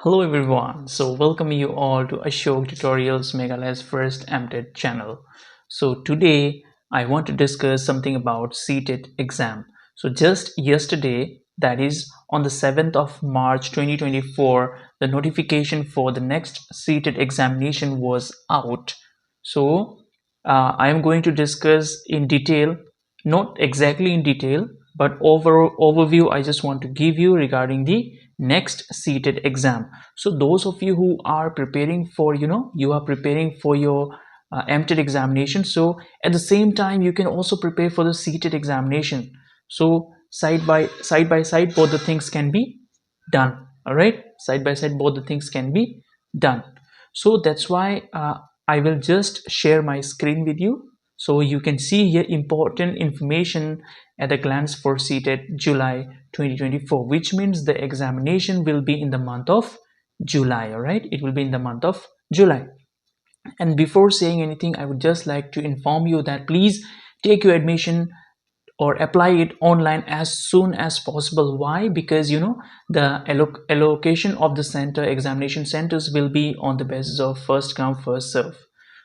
Hello everyone, so welcome you all to Ashok Tutorials Meghalaya's first Ctet channel. So today I want to discuss something about Ctet exam. So just yesterday, that is on the 7th of March 2024, the notification for the next Ctet examination was out. So I am going to discuss in detail, not exactly in detail, but overview I just want to give you regarding the next Ctet exam. So those of you who are preparing for, you are preparing for your Ctet examination, so at the same time you can also prepare for the Ctet examination. So side by side both the things can be done. All right, side by side both the things can be done. So that's why I will just share my screen with you, so you can see here important information at a glance for Ctet July 2024, which means the examination will be in the month of July. All right, it will be in the month of July. And before saying anything, I would just like to inform you that please take your admission or apply it online as soon as possible. Why? Because the allocation of the center examination centers will be on the basis of first come first serve.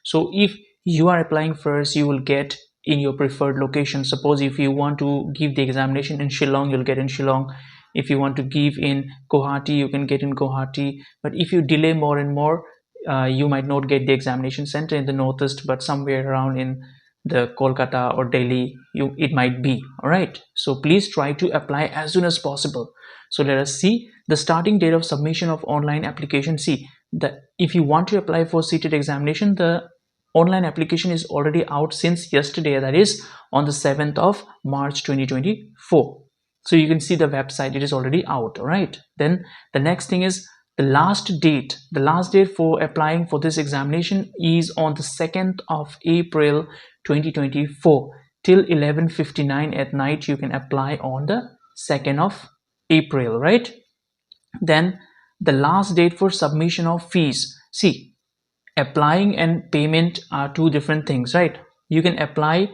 So if you are applying first, you will get in your preferred location. Suppose if you want to give the examination in Shillong, you'll get in Shillong. If you want to give in Guwahati, you can get in Guwahati. But if you delay more and more, you might not get the examination center in the northeast, but somewhere around in the Kolkata or Delhi, it might be. All right, so please try to apply as soon as possible. So let us see the starting date of submission of online application. See, if you want to apply for Ctet examination, the online application is already out since yesterday, that is on the 7th of March 2024. So you can see the website, it is already out. All right, then the next thing is the last date for applying for this examination is on the 2nd of April 2024 till 11:59 at night. You can apply on the 2nd of April, right? Then the last date for submission of fees. See, applying and payment are two different things, right? You can apply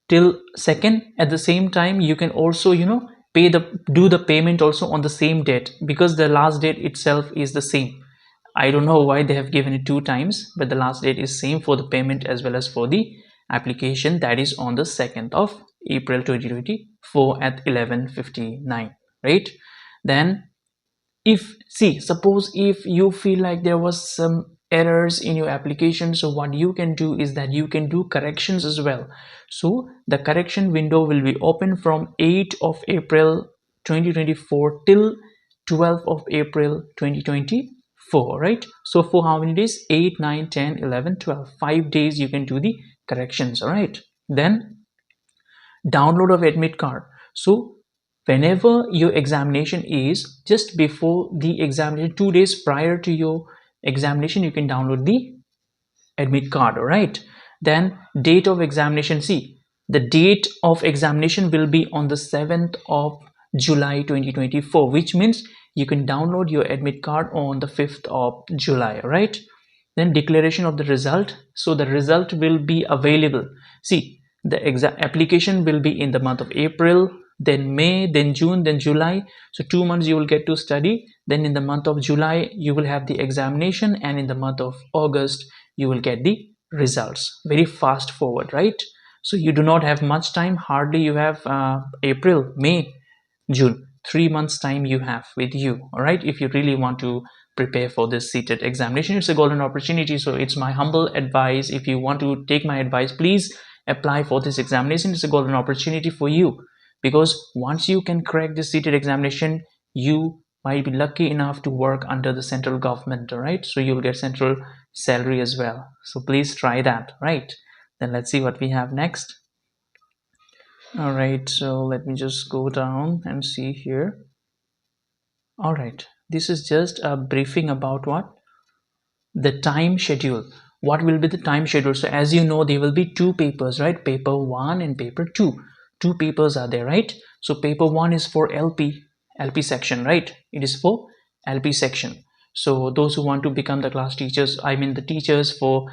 till 2nd, at the same time you can also do the payment also on the same date, because the last date itself is the same. I don't know why they have given it two times, but the last date is same for the payment as well as for the application, that is on the 2nd of April 2024 at 11:59, right? Then suppose if you feel like there was some errors in your application, so what you can do is that you can do corrections as well. So the correction window will be open from 8th of April 2024 till 12th of April 2024, right? So for how many days? 8, 9, 10, 11, 12, 5 days you can do the corrections. All right, then download of admit card. So whenever your examination is, just before the examination, 2 days prior to your examination, you can download the admit card. All right, then date of examination. See, the date of examination will be on the 7th of July 2024, which means you can download your admit card on the 5th of July. All right, then declaration of the result. So the result will be available. See, the application will be in the month of April, then May, then June, then July. So 2 months you will get to study. Then in the month of July you will have the examination, and in the month of August you will get the results. Very fast forward, right? So you do not have much time. Hardly you have April, May, June, 3 months time you have with you. All right, if you really want to prepare for this Ctet examination, it's a golden opportunity. So it's my humble advice, if you want to take my advice, please apply for this examination. It's a golden opportunity for you, because once you can crack this Ctet examination, you might be lucky enough to work under the central government. All right, so you'll get central salary as well. So please try that, right? Then let's see what we have next. All right, so let me just go down and see here. All right, this is just a briefing about what the time schedule. What will be the time schedule? So as you know, there will be two papers, right? Paper 1 and paper 2. Two papers are there, right? So paper 1 is for LP section, right? It is for LP section. So those who want to become the class teachers, I mean the teachers for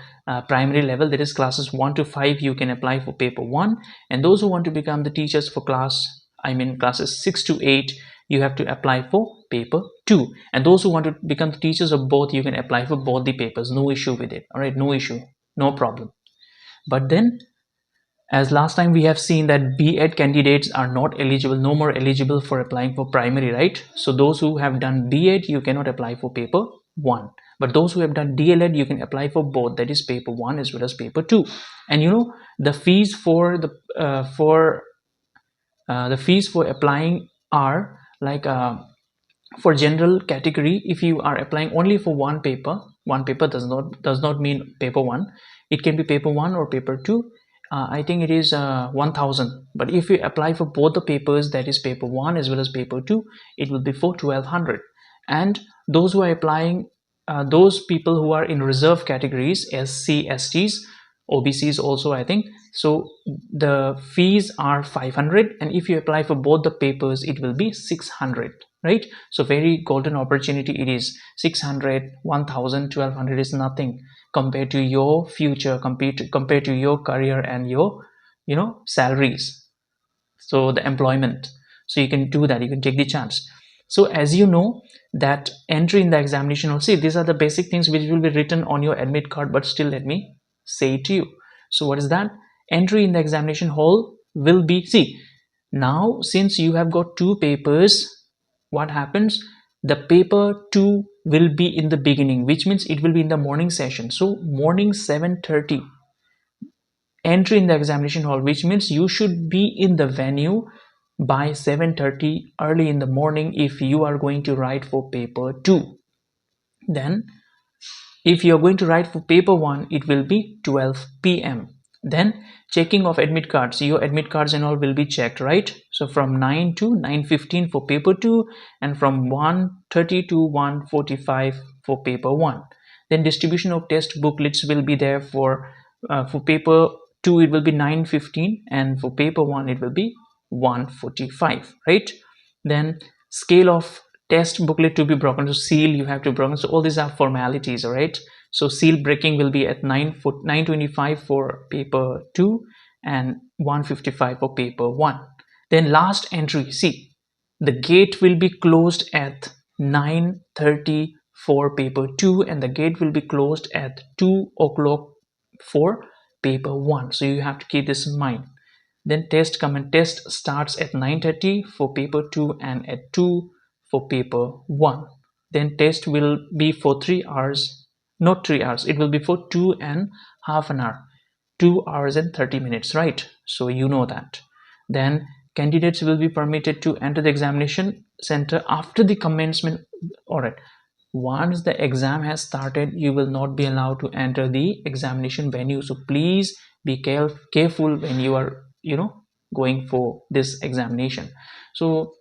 primary level, that is classes 1 to 5, you can apply for paper 1. And those who want to become the teachers for class I mean classes 6 to 8, you have to apply for paper 2. And those who want to become teachers of both, you can apply for both the papers. No issue with it. All right, no issue, no problem. But then, as last time we have seen that B.Ed candidates are not eligible, no more eligible for applying for primary, right? So those who have done B.Ed, you cannot apply for paper 1. But those who have done DLED, you can apply for both, that is paper 1 as well as paper 2. And you know, the fees for the fees for applying are like for general category, if you are applying only for one paper does not mean paper 1. It can be paper 1 or paper 2. I think it is 1000. But if you apply for both the papers, that is paper 1 as well as paper 2, it will be for 1200. And those who are applying, those people who are in reserve categories, SC, STs, OBCs also, I think so, the fees are 500, and if you apply for both the papers, it will be 600, right? So very golden opportunity it is. 600, 1000, 1200 is nothing compared to your future, compared to your career and your, you know, salaries, so the employment. So you can do that, you can take the chance. So as you know that entry in the examination, see, these are the basic things which will be written on your admit card, but still let me say it to you. So what is that? Entry in the examination hall will be, see, now since you have got two papers, what happens, the paper 2 will be in the beginning, which means it will be in the morning session. So morning 7:30 entry in the examination hall, which means you should be in the venue by 7:30 early in the morning if you are going to write for paper 2. Then if you are going to write for paper 1, it will be 12 p.m. Then checking of admit cards, your admit cards and all will be checked, right? So from 9 to 9:15 for paper 2, and from 1:30 to 1:45 for paper 1. Then distribution of test booklets will be there for paper 2 it will be 9:15, and for paper 1 it will be 1:45, right? Then scale of test booklet to be broken, so seal you have to broken, so all these are formalities, all right? So seal breaking will be at 9:25 for paper 2 and 1:55 for paper 1. Then last entry, see, the gate will be closed at 9:30 for paper 2, and the gate will be closed at 2 o'clock for paper 1. So you have to keep this in mind. Then test comment test starts at 9:30 for paper 2 and at 2 for paper 1. Then test will be for 3 hours, not 3 hours, it will be for 2.5 hours, 2 hours and 30 minutes, right? So you know that. Then candidates will be permitted to enter the examination center after the commencement. All right, once the exam has started, you will not be allowed to enter the examination venue. So please be careful when you are, you know, going for this examination. So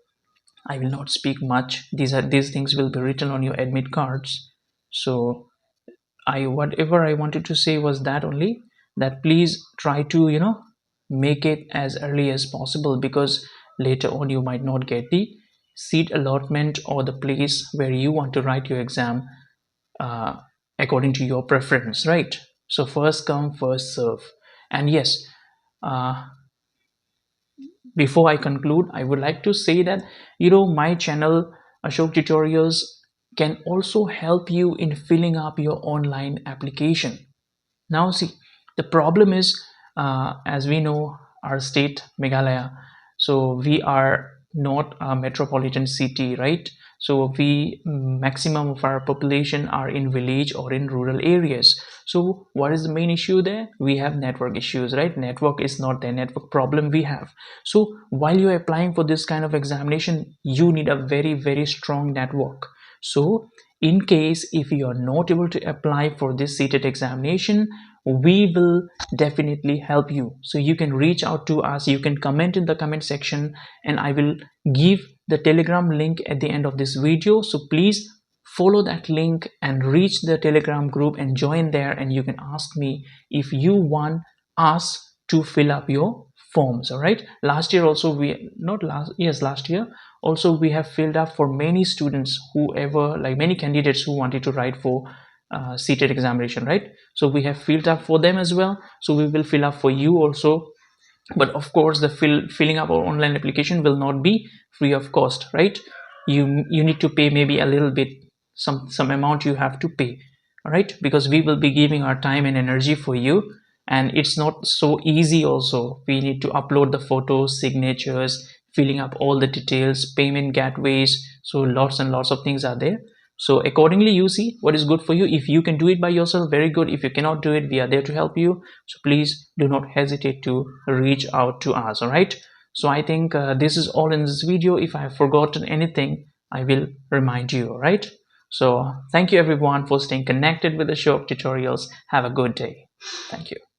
I will not speak much. These things will be written on your admit cards. So whatever I wanted to say was that only, that please try to, you know, make it as early as possible, because later on you might not get the seat allotment or the place where you want to write your exam uh, according to your preference, right? So first come first serve. And yes, uh, before I conclude, I would like to say that, you know, my channel Ashok Tutorials can also help you in filling up your online application. Now see, the problem is, as we know, our state Meghalaya, so we are not a metropolitan city, right? So we, maximum of our population are in village or in rural areas. So what is the main issue there? We have network issues, right? Network is not the network problem we have. So while you're applying for this kind of examination, you need a very strong network. So in case if you are not able to apply for this Ctet examination, we will definitely help you. So you can reach out to us, you can comment in the comment section, and I will give the Telegram link at the end of this video. So please follow that link and reach the Telegram group and join there, and you can ask me if you want us to fill up your forms. All right, last year also we not last yes last year also we have filled up for many students, whoever, like many candidates who wanted to write for Ctet examination, right? So we have filled up for them as well, so we will fill up for you also. But of course the filling up our online application will not be free of cost, right? You need to pay maybe a little bit, some amount you have to pay, all right, because we will be giving our time and energy for you. And it's not so easy also. We need to upload the photos, signatures, filling up all the details, payment gateways, so lots and lots of things are there. So accordingly you see what is good for you. If you can do it by yourself, very good. If you cannot do it, we are there to help you. So please do not hesitate to reach out to us, all right? So I think this is all in this video. If I have forgotten anything, I will remind you, all right? So thank you everyone for staying connected with the show of tutorials. Have a good day. Thank you.